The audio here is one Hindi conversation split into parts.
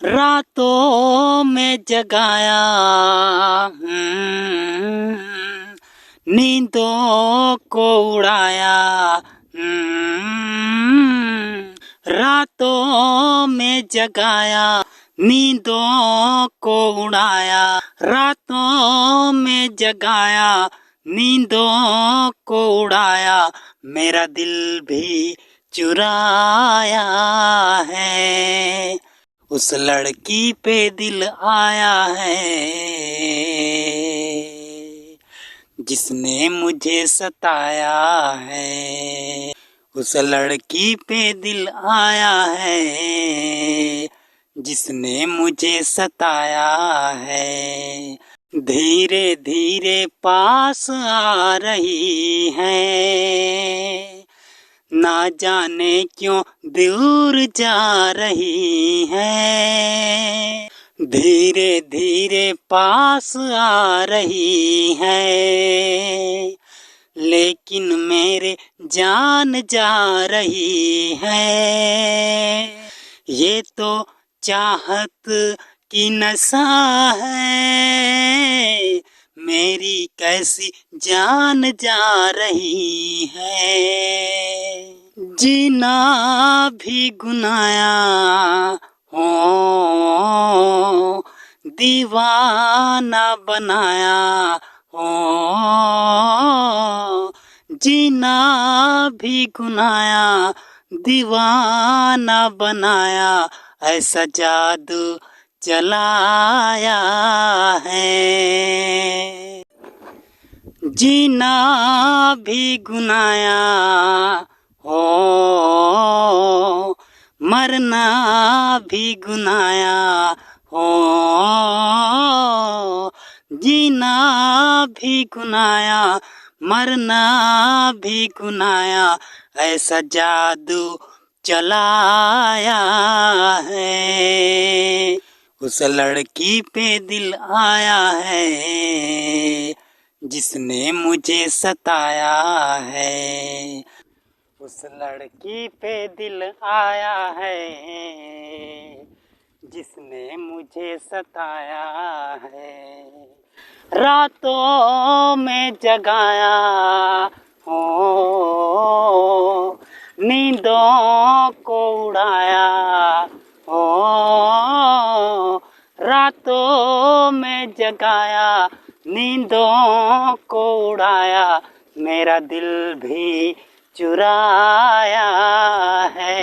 रातों में जगाया, नींदों को उड़ाया, रातों में जगाया, नींदों को उड़ाया, रातों में जगाया, नींदों को उड़ाया, मेरा दिल भी चुराया है, उस लड़की पे दिल आया है जिसने मुझे सताया है, उस लड़की पे दिल आया है जिसने मुझे सताया है। धीरे धीरे पास आ रही है, ना जाने क्यों दूर जा रही है, धीरे धीरे पास आ रही है, लेकिन मेरे जान जा रही है। ये तो चाहत की नशा है, मेरी कैसी जान जा रही है। जीना भी गुनाया हो, दीवाना बनाया हो, जीना भी गुनाया, दीवाना बनाया, ऐसा जादू चलाया है। जीना भी गुनाया हो, मरना भी गुनाया हो, जीना भी गुनाया, मरना भी गुनाया, ऐसा जादू चलाया है। उस लड़की पे दिल आया है जिसने मुझे सताया है, उस लड़की पे दिल आया है जिसने मुझे सताया है। रातों में जगाया हो, नींदों को उड़ाया हो, रातों में जगाया, नींदों को उड़ाया, मेरा दिल भी चुराया है।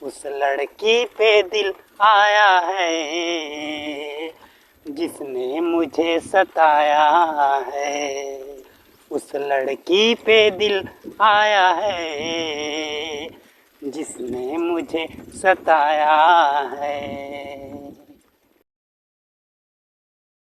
उस लड़की पे दिल आया है जिसने मुझे सताया है, उस लड़की पे दिल आया है जिसने मुझे सताया है।